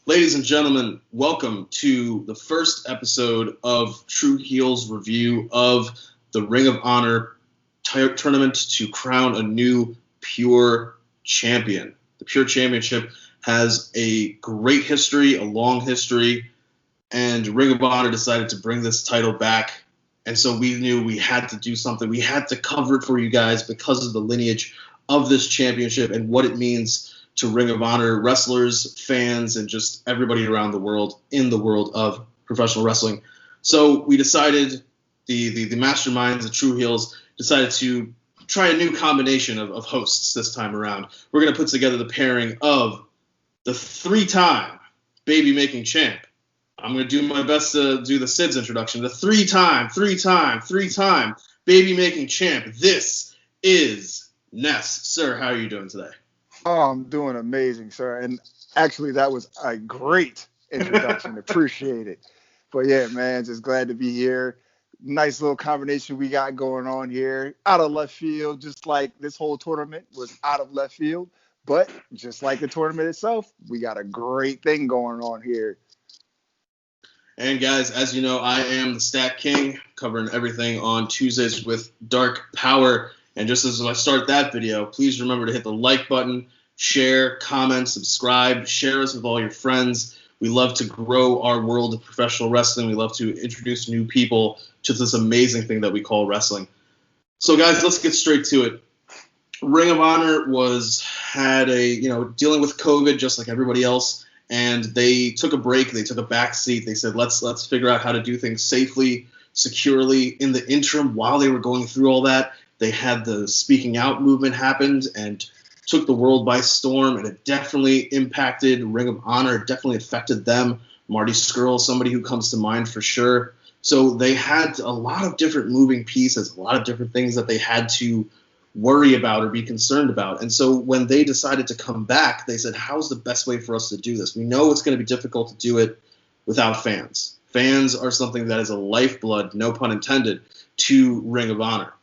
Ladies and gentlemen, welcome to the first episode of True Heel's review of the Ring of Honor tournament to crown a new Pure champion. The Pure Championship has a great history, a long history, and Ring of Honor decided to bring this title back. And so we knew we had to do something. We had to cover it for you guys because of the lineage of this championship and what it means to Ring of Honor wrestlers, fans, and just everybody around the world in the world of professional wrestling. So we decided, the masterminds, the True Heels, decided to try a new combination of hosts this time around. We're going to put together the pairing of the three-time baby-making champ. I'm going to do my best to do the Sid's introduction. The three-time baby-making champ. This is Ness. Sir, how are you doing today? Oh, I'm doing amazing, sir. And actually, that was a great introduction. Appreciate it. But yeah, man, just glad to be here. Nice little combination we got going on here. Out of left field, just like this whole tournament was out of left field. But just like the tournament itself, we got a great thing going on here. And guys, as you know, I am the Stat King, covering everything on Tuesdays with Dark Power. And just as I start that video, please remember to hit the like button, share, comment, subscribe, share us with all your friends. We love to grow our world of professional wrestling. We love to introduce new people to this amazing thing that we call wrestling. So guys, let's get straight to it. Ring of Honor had dealing with COVID just like everybody else, and they took a break. They took a back seat. They said, let's figure out how to do things safely, securely. In the interim, while they were going through all that, they had the speaking out movement happened and took the world by storm, and it definitely impacted Ring of Honor. It definitely affected them. Marty Scurll, somebody who comes to mind for sure. So they had a lot of different moving pieces, a lot of different things that they had to worry about or be concerned about. And so when they decided to come back, they said, how's the best way for us to do this? We know it's going to be difficult to do it without fans. Fans are something that is a lifeblood, no pun intended, to Ring of Honor.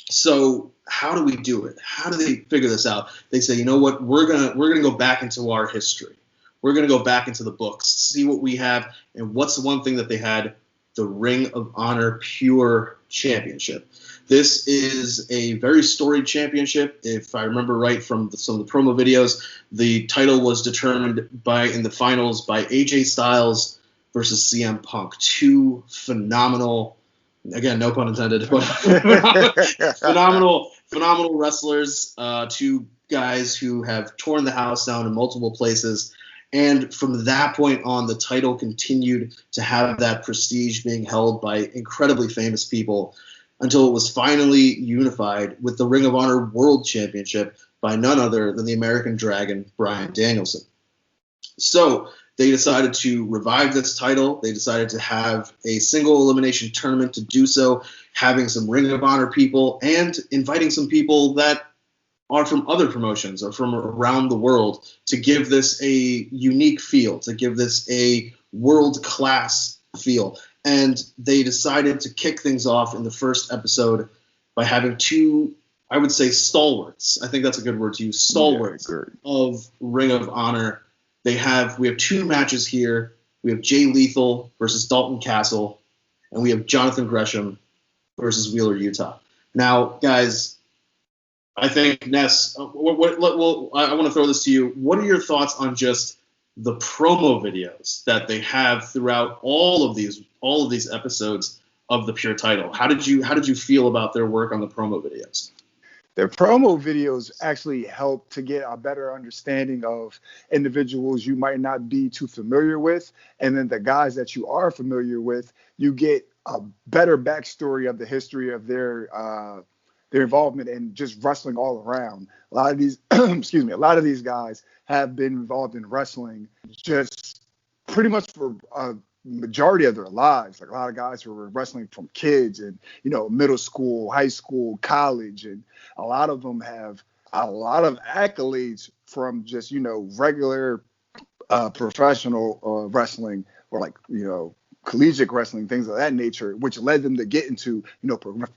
So how do we do it? How do they figure this out? They say, you know what, we're gonna go back into our history. We're gonna go back into the books, see what we have, and what's the one thing that they had? The Ring of Honor Pure Championship. This is a very storied championship. If I remember right from some of the promo videos, the title was determined in the finals by AJ Styles versus CM Punk. Two phenomenal, again, no pun intended, but phenomenal wrestlers, two guys who have torn the house down in multiple places. And from that point on, the title continued to have that prestige being held by incredibly famous people until it was finally unified with the Ring of Honor World Championship by none other than the American Dragon, Bryan Danielson. So they decided to revive this title. They decided to have a single elimination tournament to do so, having some Ring of Honor people and inviting some people that are from other promotions or from around the world to give this a unique feel, to give this a world-class feel. And they decided to kick things off in the first episode by having two, I would say, stalwarts. I think that's a good word to use, stalwarts of Ring of Honor. We have two matches here. We have Jay Lethal versus Dalton Castle, and we have Jonathan Gresham versus Wheeler Yuta. Now, guys, I think, Ness, I want to throw this to you. What are your thoughts on just the promo videos that they have throughout all of these episodes of the Pure title? How did you feel about their work on the promo videos? Their promo videos actually help to get a better understanding of individuals you might not be too familiar with. And then the guys that you are familiar with, you get a better backstory of the history of their involvement in just wrestling all around. A lot of these, a lot of these guys have been involved in wrestling just pretty much for a majority of their lives. Like a lot of guys who were wrestling from kids and, middle school, high school, college, and a lot of them have a lot of accolades from just, regular professional wrestling or collegiate wrestling, things of that nature, which led them to get into,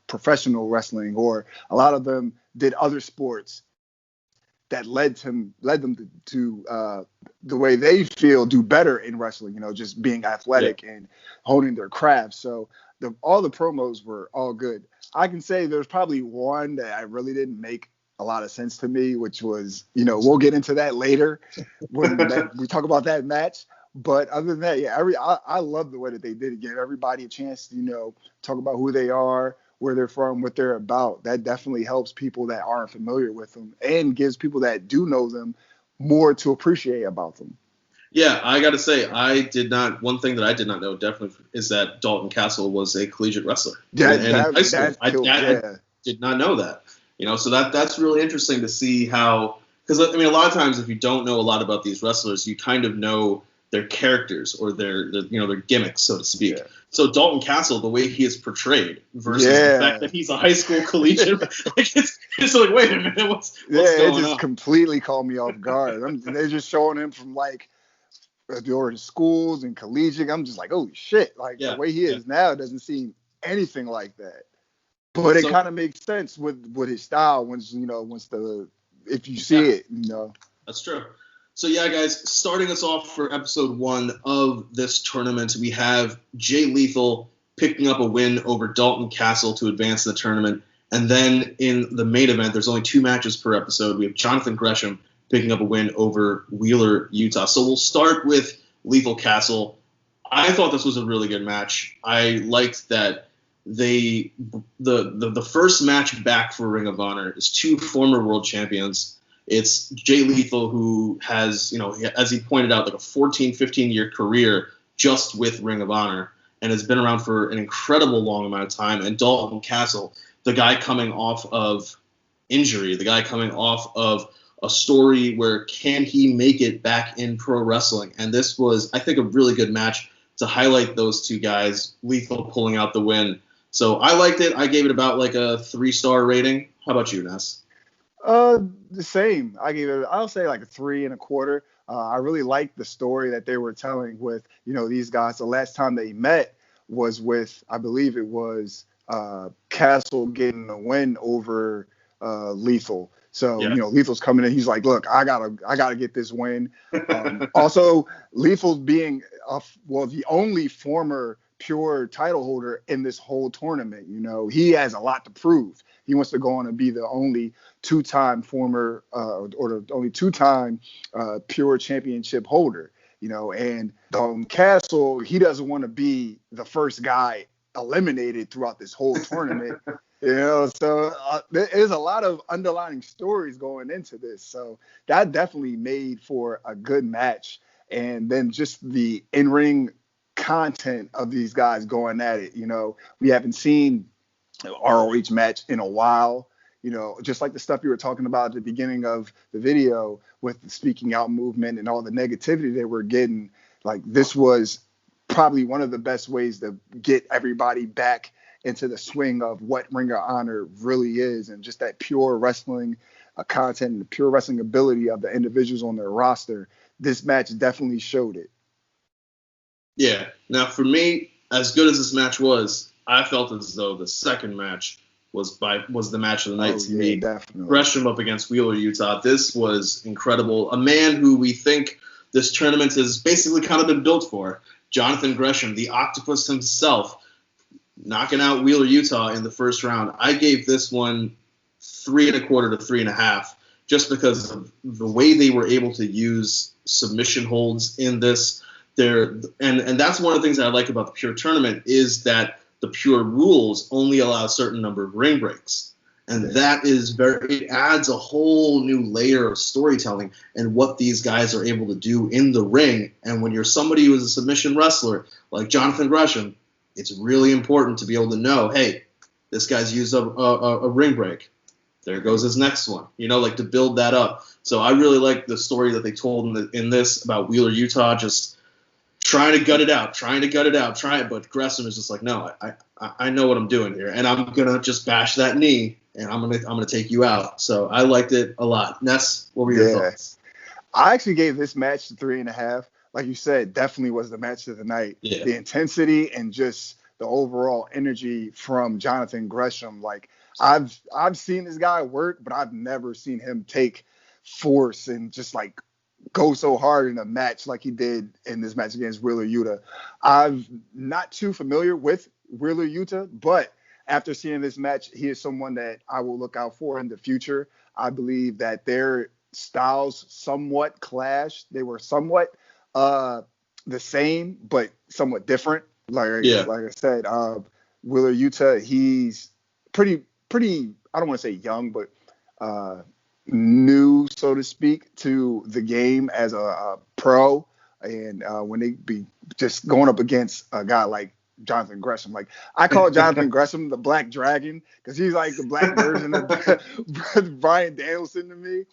professional wrestling, or a lot of them did other sports that led them to the way they feel do better in wrestling, just being athletic and honing their craft. So all the promos were all good. I can say there's probably one that I really didn't make a lot of sense to me, which was, we'll get into that later when we talk about that match. But other than that, yeah, I love the way that they did it. Give everybody a chance to, talk about who they are, where they're from, what they're about. That definitely helps people that aren't familiar with them and gives people that do know them more to appreciate about them. Yeah, I got to say, one thing that I did not know definitely is that Dalton Castle was a collegiate wrestler. Yeah, in high school. I did not know that. So that's really interesting to see how, because a lot of times if you don't know a lot about these wrestlers, you kind of know their characters or their gimmicks, so to speak. Yeah. So Dalton Castle, the way he is portrayed versus the fact that he's a high school collegiate, it's like, wait a minute, what's going on? It just completely caught me off guard. They're just showing him from the schools and collegiate. I'm just like, holy shit! The way he is now doesn't seem anything like that. But it kind of makes sense with his style if you see it, That's true. So yeah, guys, starting us off for episode 1 of this tournament, we have Jay Lethal picking up a win over Dalton Castle to advance the tournament. And then in the main event, there's only 2 matches per episode. We have Jonathan Gresham picking up a win over Wheeler, Utah. So we'll start with Lethal Castle. I thought this was a really good match. I liked that the first match back for Ring of Honor is 2 former world champions. It's Jay Lethal, who has, as he pointed out, like a 14, 15-year career just with Ring of Honor and has been around for an incredible long amount of time. And Dalton Castle, the guy coming off of injury, the guy coming off of a story where can he make it back in pro wrestling? And this was, I think, a really good match to highlight those 2 guys, Lethal pulling out the win. So I liked it. I gave it about like a 3-star rating. How about you, Ness? The same. I'll say like a 3 1/4. I really liked the story that they were telling with, these guys. The last time they met was with, I believe it was Castle getting a win over Lethal. So, Lethal's coming in. He's like, look, I gotta get this win. Also, Lethal's being the only former Pure title holder in this whole tournament. He has a lot to prove. He wants to go on and be the only 2-time former or the only 2-time Pure championship holder. And Dalton Castle, he doesn't want to be the first guy eliminated throughout this whole tournament. So there's a lot of underlying stories going into this. So that definitely made for a good match. And then just the in-ring content of these guys going at it. We haven't seen an ROH match in a while. Just like the stuff you were talking about at the beginning of the video with the speaking out movement and all the negativity they were getting. Like, this was probably one of the best ways to get everybody back into the swing of what Ring of Honor really is, and just that pure wrestling content and the pure wrestling ability of the individuals on their roster. This match definitely showed it. Yeah. Now, for me, as good as this match was, I felt as though the second match was the match of the night to me. Definitely. Gresham up against Wheeler, Utah. This was incredible. A man who we think this tournament has basically kind of been built for. Jonathan Gresham, the octopus himself, knocking out Wheeler, Utah in the first round. I gave this one 3 1/4 to 3 1/2, just because of the way they were able to use submission holds in this. And that's one of the things that I like about the Pure tournament is that the Pure rules only allow a certain number of ring breaks. And that is it adds a whole new layer of storytelling and what these guys are able to do in the ring. And when you're somebody who is a submission wrestler like Jonathan Gresham, it's really important to be able to know, hey, this guy's used a ring break. There goes his next one, to build that up. So I really like the story that they told in this about Wheeler, Utah, just trying to gut it out. But Gresham is just like, no, I know what I'm doing here, and I'm gonna just bash that knee, and I'm gonna take you out. So I liked it a lot. Ness, what were your thoughts? I actually gave this match 3 1/2. Like you said, definitely was the match of the night. Yeah. The intensity and just the overall energy from Jonathan Gresham. Like, I've seen this guy work, but I've never seen him take force and just like go so hard in a match like he did in this match against Wheeler Yuta. I'm not too familiar with Wheeler Yuta, but after seeing this match, he is someone that I will look out for in the future. I believe that their styles somewhat clashed. They were somewhat the same, but somewhat different. Like I said, Wheeler Yuta, he's pretty. I don't want to say young, but new, so to speak, to the game as a pro. And when they be just going up against a guy like Jonathan Gresham, like I call Jonathan Gresham the Black Dragon because he's like the black version of Brian Danielson to me.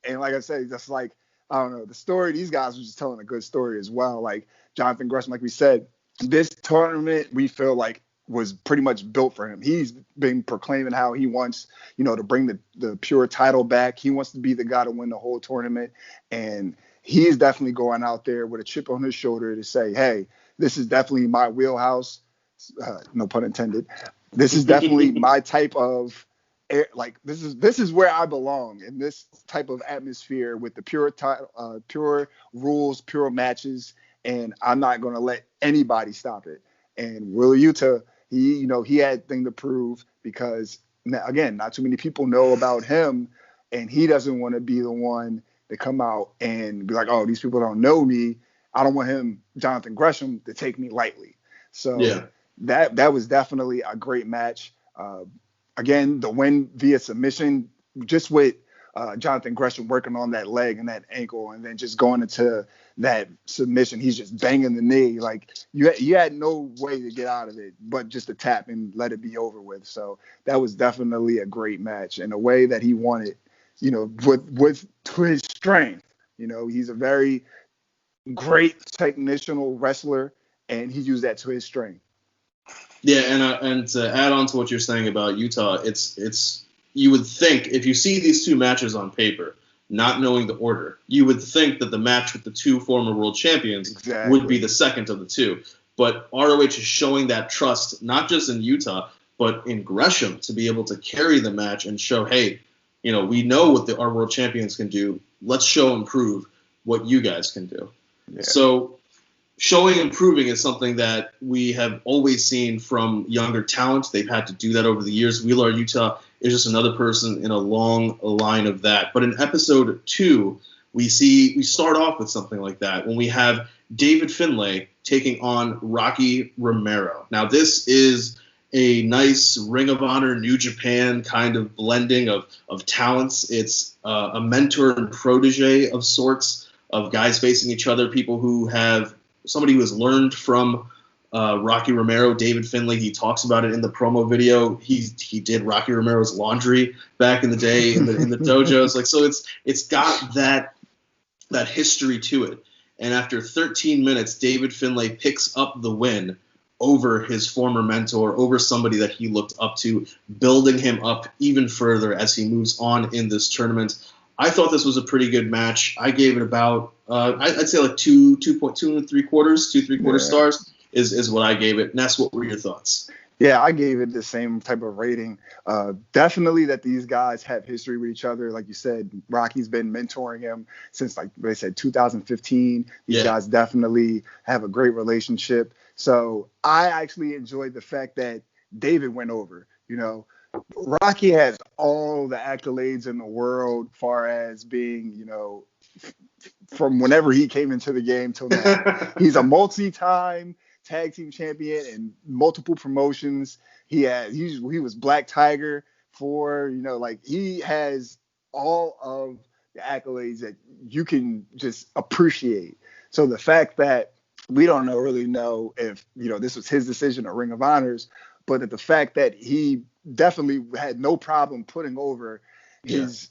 And like I said, just like I don't know, the story these guys were just telling a good story as well. Like Jonathan Gresham, like we said, this tournament we feel like was pretty much built for him. He's been proclaiming how he wants, to bring the pure title back. He wants to be the guy to win the whole tournament. And he's definitely going out there with a chip on his shoulder to say, hey, this is definitely my wheelhouse. No pun intended. This is definitely my type of like this is where I belong in this type of atmosphere with the pure title, pure rules, pure matches, and I'm not going to let anybody stop it. And Wheeler Yuta, he had thing to prove because again, not too many people know about him, and he doesn't want to be the one to come out and be like, oh, these people don't know me. I don't want him, Jonathan Gresham, to take me lightly. So that was definitely a great match. Again, the win via submission, just with Jonathan Gresham working on that leg and that ankle, and then just going into that submission, he's just banging the knee. Like you had no way to get out of it, but just to tap and let it be over with. So that was definitely a great match, and a way that he won it, with to his strength. He's a very great technical wrestler, and he used that to his strength. Yeah, and to add on to what you're saying about Utah, it's you would think if you see these two matches on paper, not knowing the order, you would think that the match with the two former world champions would be the second of the two. But ROH is showing that trust, not just in Utah, but in Gresham, to be able to carry the match and show, hey, we know what our world champions can do. Let's show and prove what you guys can do. Yeah. So showing and proving is something that we have always seen from younger talent. They've had to do that over the years. Wheeler Yuta is just another person in a long line of that. But in episode 2, we start off with something like that when we have David Finlay taking on Rocky Romero. Now, this is a nice Ring of Honor, New Japan kind of blending of talents. It's a mentor and protege of sorts, of guys facing each other, people who have somebody who has learned from Rocky Romero. David Finlay, he talks about it in the promo video. He did Rocky Romero's laundry back in the day in the dojos. Like, so it's got that history to it. And after 13 minutes, David Finlay picks up the win over his former mentor, over somebody that he looked up to, building him up even further as he moves on in this tournament. I thought this was a pretty good match. I gave it about, I'd say like 2.3 stars is what I gave it. Ness, what were your thoughts? Yeah, I gave it the same type of rating. Definitely that these guys have history with each other. Like you said, Rocky's been mentoring him since, like they said, 2015. These guys definitely have a great relationship. So I actually enjoyed the fact that David went over. Rocky has all the accolades in the world, far as being, from whenever he came into the game till now. He's a multi-time tag team champion in multiple promotions. He was Black Tiger for, he has all of the accolades that you can just appreciate. So the fact that we don't really know if, this was his decision or Ring of Honors, but that the fact that he definitely had no problem putting over his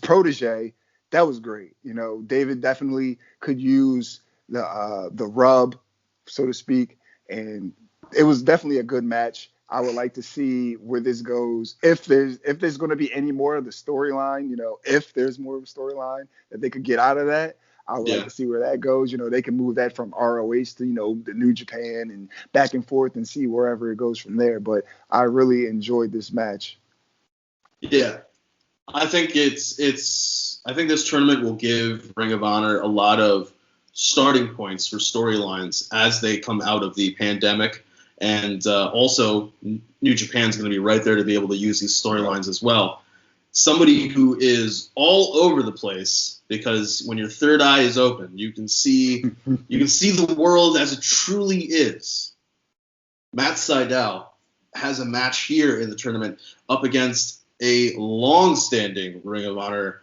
protege, that was great. David definitely could use the rub, so to speak, and it was definitely a good match. I would like to see where this goes. If there's going to be any more of the storyline, if there's more of a storyline that they could get out of that, I would like to see where that goes. They can move that from ROH to, the New Japan and back and forth and see wherever it goes from there. But I really enjoyed this match. Yeah, I think I think this tournament will give Ring of Honor a lot of starting points for storylines as they come out of the pandemic, and also New Japan's going to be right there to be able to use these storylines as well. Somebody who is all over the place, because when your third eye is open, you can see the world as it truly is. Matt Seidel has a match here in the tournament up against a long-standing Ring of Honor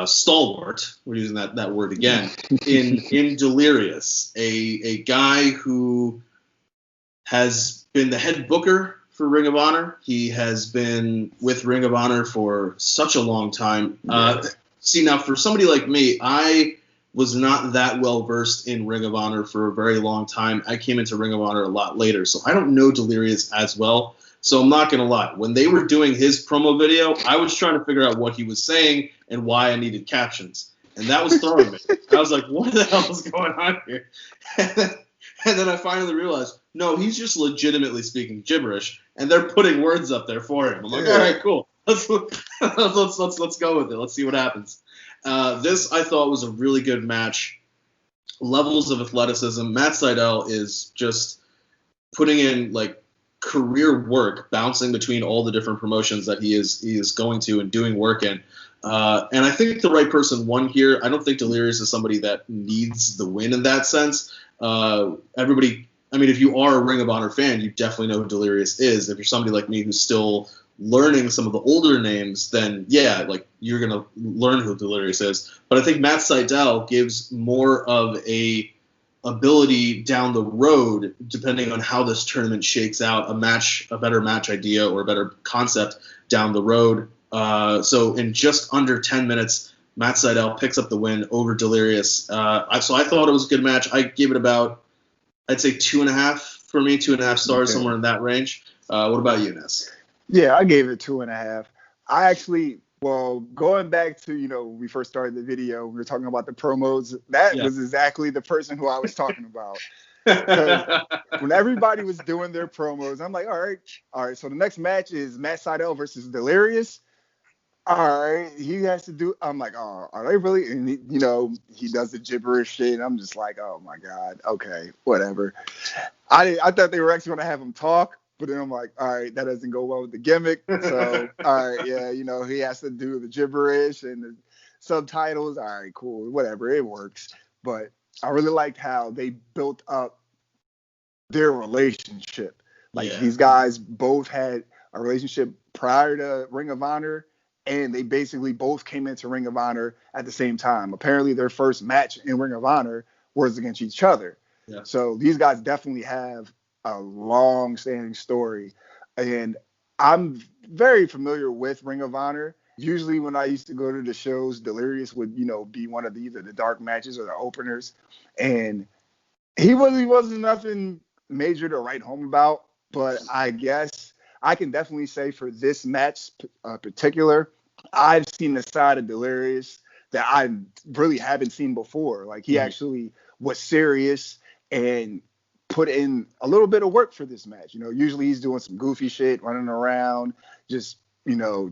stalwart. We're using that word again in Delirious, a guy who has been the head booker for Ring of Honor. He has been with Ring of Honor for such a long time. See, now for somebody like me, I was not that well versed in Ring of Honor for a very long time. I came into Ring of Honor a lot later, so I don't know Delirious as well. So I'm not going to lie. When they were doing his promo video, I was trying to figure out what he was saying and why I needed captions. And that was throwing me. I was like, what the hell is going on here? And then I finally realized, no, he's just legitimately speaking gibberish, and they're putting words up there for him. I'm like, all right, cool. Let's go with it. Let's see what happens. This, I thought, was a really good match. Levels of athleticism. Matt Seidel is just putting in, like, career work, bouncing between all the different promotions that he is going to and doing work in. And I think the right person won here. I don't think Delirious is somebody that needs the win in that sense. Everybody, I mean, if you are a Ring of Honor fan, you definitely know who Delirious is. If you're somebody like me who's still learning some of the older names, then yeah, like you're going to learn who Delirious is. But I think Matt Seidel gives more of a ability down the road, depending on how this tournament shakes out, a better match idea or a better concept down the road. So in just under 10 minutes, Matt Seidel picks up the win over Delirious. So I thought it was a good match. I gave it about, I'd say 2.5 for me, 2.5 stars, somewhere in that range. What about you, Ness? Yeah, I gave it 2.5. I actually, going back to, when we first started the video, we were talking about the promos. That was exactly the person who I was talking about. When everybody was doing their promos, I'm like, all right. So the next match is Matt Seidel versus Delirious. All right, he has to do. I'm like, oh, are they really? And he does the gibberish shit. And I'm just like, oh my god, okay, whatever. I thought they were actually going to have him talk, but then I'm like, all right, that doesn't go well with the gimmick. So all right, yeah, he has to do the gibberish and the subtitles. All right, cool, whatever, it works. But I really liked how they built up their relationship. Like these guys both had a relationship prior to Ring of Honor. And they basically both came into Ring of Honor at the same time. Apparently, their first match in Ring of Honor was against each other. Yeah. So these guys definitely have a long-standing story. And I'm very familiar with Ring of Honor. Usually when I used to go to the shows, Delirious would, be one of either the dark matches or the openers. And he really wasn't nothing major to write home about. But I guess I can definitely say for this match particular, I've seen the side of Delirious that I really haven't seen before. Like he actually was serious and put in a little bit of work for this match. Usually he's doing some goofy shit, running around, just,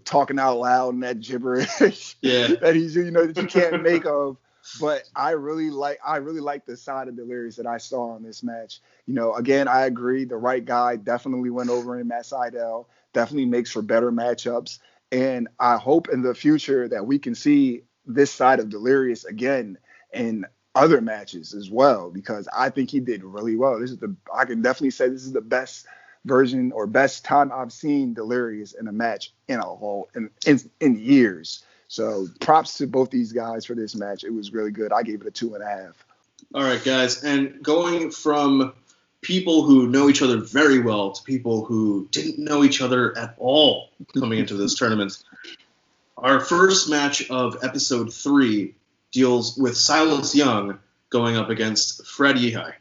talking out loud and that gibberish that he's, that you can't make of. But I really like the side of Delirious that I saw in this match. Again, I agree. The right guy definitely went over in Matt Seidel, definitely makes for better matchups. And I hope in the future that we can see this side of Delirious again in other matches as well, because I think he did really well. I can definitely say this is the best version or best time I've seen Delirious in a match in years. So props to both these guys for this match. It was really good. I gave it a 2.5. All right, guys. And going from people who know each other very well to people who didn't know each other at all coming into this tournament, our first match of episode 3 deals with Silas Young going up against Fred Yehi.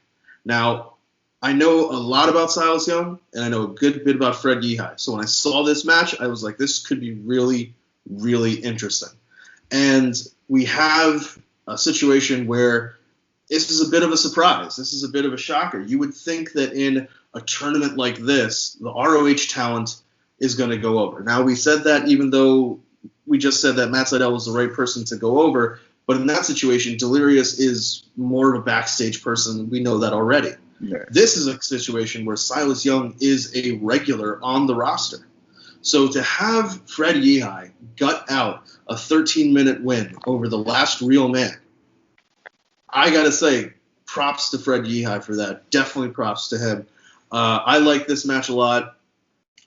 Now, I know a lot about Silas Young, and I know a good bit about Fred Yehi. So when I saw this match, I was like, this could be really, really interesting. And we have a situation where this is a bit of a surprise. This is a bit of a shocker. You would think that in a tournament like this, the ROH talent is going to go over. Now, we said that even though we just said that Matt Seidel was the right person to go over, but in that situation, Delirious is more of a backstage person. We know that already. Yeah. This is a situation where Silas Young is a regular on the roster. So to have Fred Yehi gut out a 13-minute win over the last real man, I got to say, props to Fred Yehi for that. Definitely props to him. I like this match a lot.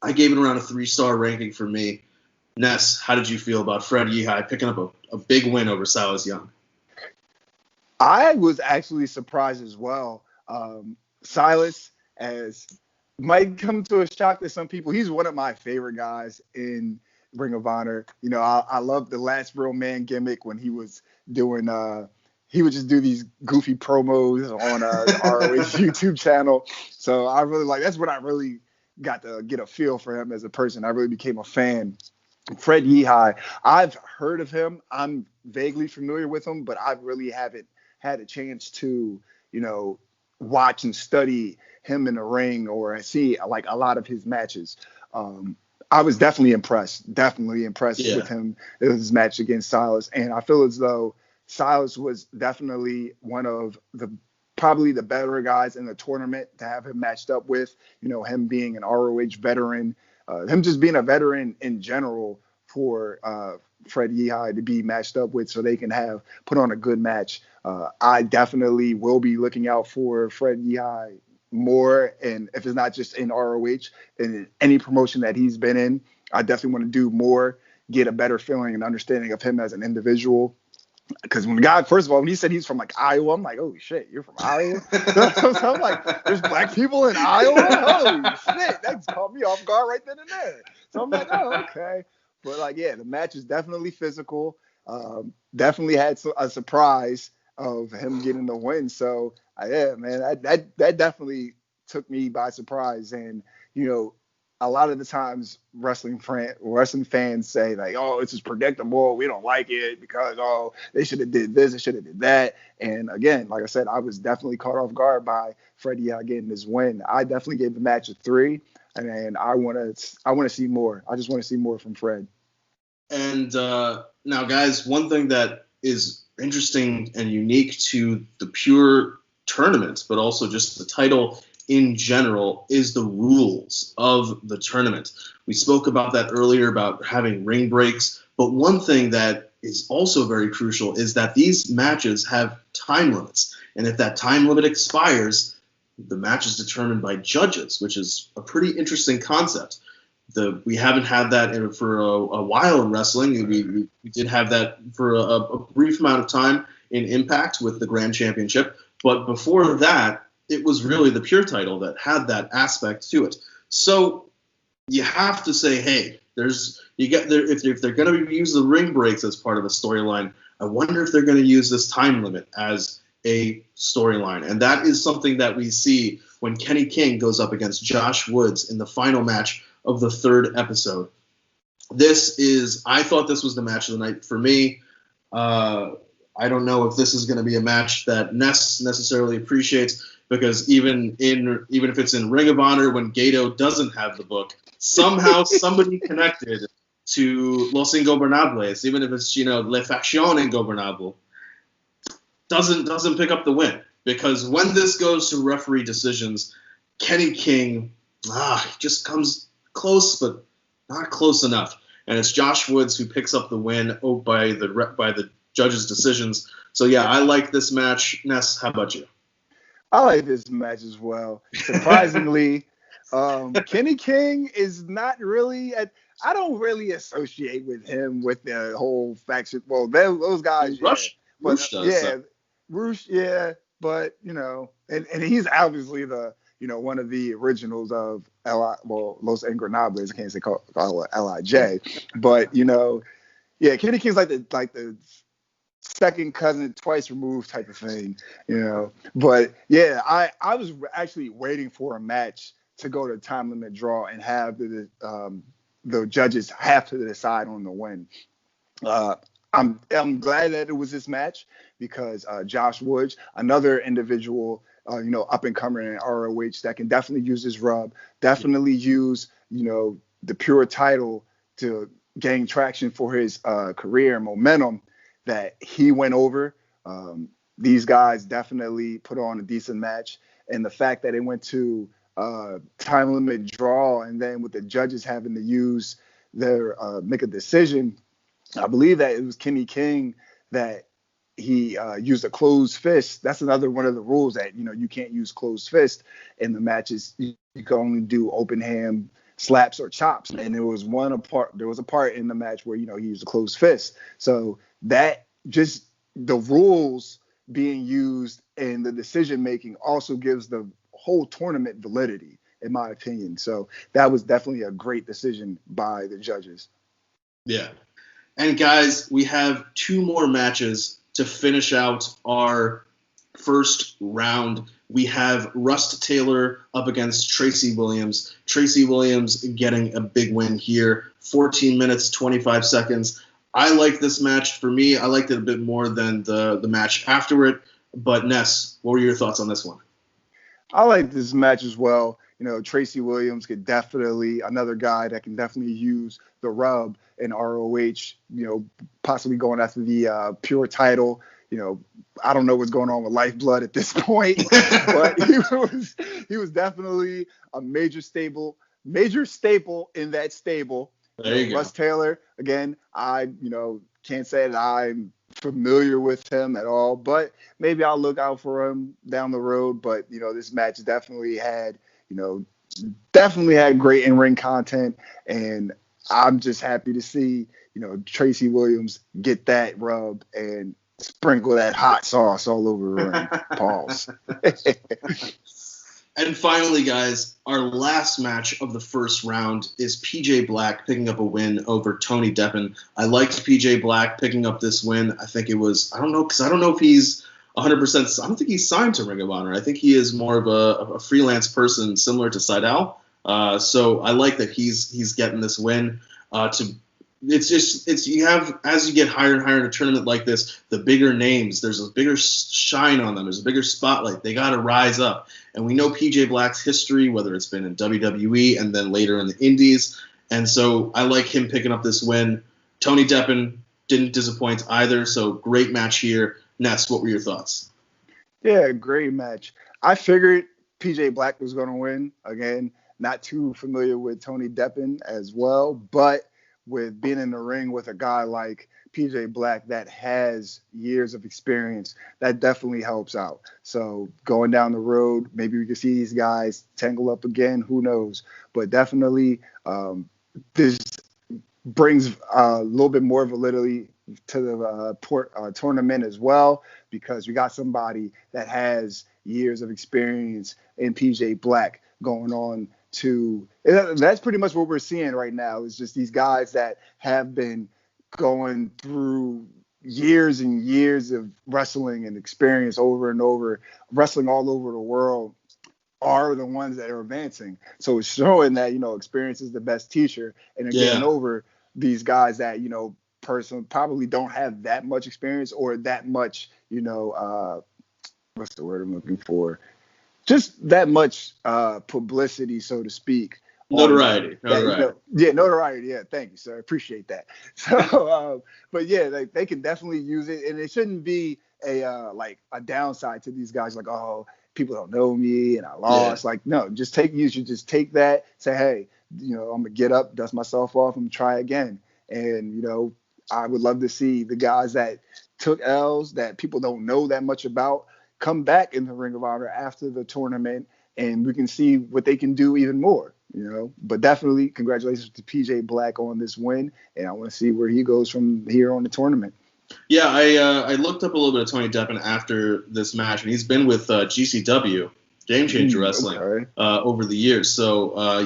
I gave it around a 3-star ranking for me. Ness, how did you feel about Fred Yehi picking up a big win over Silas Young? I was actually surprised as well. Silas, as might come to a shock to some people, he's one of my favorite guys in Ring of Honor. You know, I love the last real man gimmick when he was doing he would just do these goofy promos on the ROH YouTube channel. So I really that's when I really got to get a feel for him as a person. I really became a fan. Fred Yehi, I've heard of him. I'm vaguely familiar with him, but I really haven't had a chance to, you know, watch and study him in the ring or see like a lot of his matches. I was definitely impressed with him in his match against Silas. And I feel as though Silas was definitely one of probably the better guys in the tournament to have him matched up with, you know, him being an ROH veteran, him just being a veteran in general for Fred Yehi to be matched up with so they can put on a good match. I definitely will be looking out for Fred Yehi more, and if it's not just in ROH, in any promotion that he's been in, I definitely want to do more, get a better feeling and understanding of him as an individual. Because when first of all, when he said he's from like Iowa, I'm like, oh shit, you're from Iowa? So I'm like, there's black people in Iowa? Holy shit, that caught me off guard right then and there. So I'm like, oh, okay. But like, yeah, the match is definitely physical. Definitely had a surprise of him getting the win. So yeah, man, that definitely took me by surprise. And you know, a lot of the times wrestling fans say like, oh, this is predictable. We don't like it because they should have did this, they should have did that. And again, like I said, I was definitely caught off guard by Fred Yehi getting this win. I definitely gave the match a 3. And I want to see more. I just want to see more from Fred. And now, guys, one thing that is interesting and unique to the Pure tournament, but also just the title in general, is the rules of the tournament. We spoke about that earlier about having ring breaks, but one thing that is also very crucial is that these matches have time limits. And if that time limit expires, the match is determined by judges, which is a pretty interesting concept. We haven't had that for a while in wrestling. We did have that for a brief amount of time in Impact with the Grand Championship. But before that, it was really the Pure title that had that aspect to it. So you have to say, hey, if they're going to use the ring breaks as part of a storyline, I wonder if they're going to use this time limit as a storyline. And that is something that we see when Kenny King goes up against Josh Woods in the final match of the 3rd episode. I thought this was the match of the night for me. I don't know if this is going to be a match that Ness necessarily appreciates, because even if it's in Ring of Honor when Gato doesn't have the book, somehow somebody connected to Los Ingobernables, even if it's, Le Faction Ingobernable, doesn't pick up the win. Because when this goes to referee decisions, Kenny King just comes close, but not close enough. And it's Josh Woods who picks up the win by the judges' decisions. So yeah, I like this match. Ness, how about you? I like this match as well. Surprisingly, Kenny King is not really I don't really associate with him with the whole faction. Well, those guys, Rush does. Yeah, Rush, yeah, but and he's obviously the one of the originals of Los Ingobernables. I can't say call it LIJ, but yeah, Kenny King's like the second cousin, twice removed type of thing, But yeah, I was actually waiting for a match to go to time limit draw and have the judges have to decide on the win. I'm glad that it was this match because Josh Woods, another individual, up and coming in ROH that can definitely use his rub, definitely use the Pure title to gain traction for his career and momentum, that he went over. These guys definitely put on a decent match. And the fact that it went to time limit draw, and then with the judges having to use their make a decision, I believe that it was Kenny King that he used a closed fist. That's another one of the rules, that you can't use closed fist in the matches. You can only do open hand slaps or chops. And there was a part in the match where he used a closed fist. So that just the rules being used and the decision making also gives the whole tournament validity, in my opinion. So that was definitely a great decision by the judges. Yeah. And guys, we have 2 more matches to finish out our first round. We have Russ Taylor up against Tracy Williams. Tracy Williams getting a big win here, 14 minutes, 25 seconds. I like this match. For me, I liked it a bit more than the match afterward. But Ness, what were your thoughts on this one? I like this match as well. Tracy Williams could definitely, another guy that can definitely use the rub in ROH, possibly going after the pure title. I don't know what's going on with Lifeblood at this point, but he was definitely a major staple in that stable. There you go. Russ Taylor, again, I can't say that I'm familiar with him at all, but maybe I'll look out for him down the road. But this match definitely had great in-ring content, and I'm just happy to see Tracy Williams get that rub and sprinkle that hot sauce all over the ring. Pause. And finally, guys, our last match of the first round is PJ Black picking up a win over Tony Deppen. I liked PJ Black picking up this win. I think it was, I don't know if he's 100%. I don't think he's signed to Ring of Honor. I think he is more of a freelance person similar to Seidel. So I like that he's getting this win. You have, as you get higher and higher in a tournament like this, the bigger names, there's a bigger shine on them. There's a bigger spotlight. They got to rise up. And we know PJ Black's history, whether it's been in WWE and then later in the Indies. And so I like him picking up this win. Tony Deppen didn't disappoint either. So great match here. Ness, what were your thoughts? Yeah, great match. I figured PJ Black was going to win. Again, not too familiar with Tony Deppen as well, but with being in the ring with a guy like PJ Black that has years of experience, that definitely helps out. So going down the road, maybe we can see these guys tangle up again. Who knows? But definitely this brings a little bit more validity to the tournament as well, because we got somebody that has years of experience in PJ Black going on to, that's pretty much what we're seeing right now, is just these guys that have been going through years and years of wrestling and experience over and over, wrestling all over the world, are the ones that are advancing. So it's showing that, experience is the best teacher, and they're getting over these guys that, personally probably don't have that much experience or that much, what's the word I'm looking for? Just that much publicity, so to speak. Notoriety. Notoriety. Yeah, thank you, sir. Appreciate that. So, but yeah, they can definitely use it, and it shouldn't be a downside to these guys. Like, oh, people don't know me and I lost. Yeah. Like, no, you should just take that. Say, hey, I'm gonna get up, dust myself off, and try again. And I would love to see the guys that took L's that people don't know that much about come back in the Ring of Honor after the tournament, and we can see what they can do even more, But definitely congratulations to PJ Black on this win, and I want to see where he goes from here on the tournament. Yeah, I looked up a little bit of Tony Deppen after this match, and he's been with GCW, Game Changer Wrestling, over the years. So,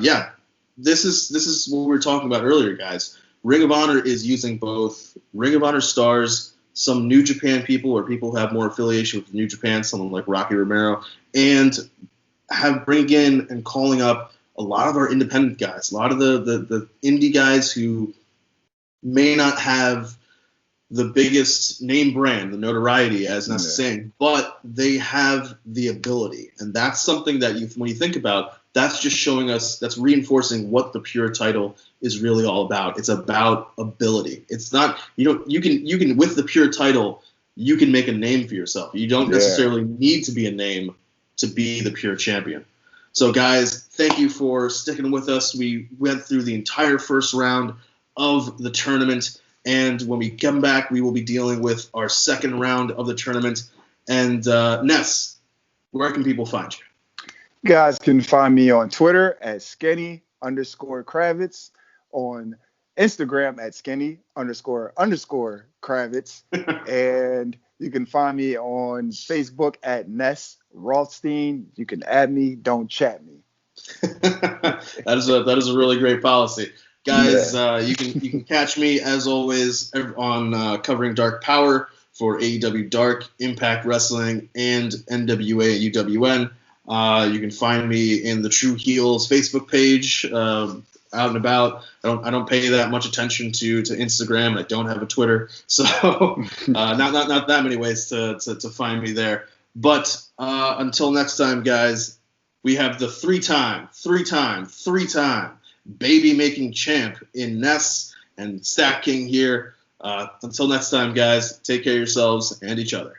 this is what we were talking about earlier, guys. Ring of Honor is using both Ring of Honor stars, some New Japan people or people who have more affiliation with New Japan, someone like Rocky Romero, and bring in and calling up a lot of our independent guys, a lot of the indie guys who may not have the biggest name brand, the notoriety, as Ness is saying, but they have the ability. And that's something that when you think about, that's just showing us, that's reinforcing what the pure title is really all about. It's about ability. It's not, you can with the pure title, you can make a name for yourself. You don't necessarily need to be a name to be the pure champion. So guys, thank you for sticking with us. We went through the entire first round of the tournament, and when we come back, we will be dealing with our second round of the tournament. And Ness, where can people find you? You guys can find me on Twitter at skinny_Kravitz, on Instagram at skinny__Kravitz, and you can find me on Facebook at Ness Rothstein. You can add me, don't chat me. That is a really great policy. Guys, you can catch me as always on covering Dark Power for AEW Dark, Impact Wrestling, and NWA and UWN. You can find me in the True Heels Facebook page, out and about. I don't pay that much attention to Instagram. I don't have a Twitter, so not that many ways to find me there. But until next time, guys, we have the three-time baby-making champ in Ness and Stack King here. Until next time, guys, take care of yourselves and each other.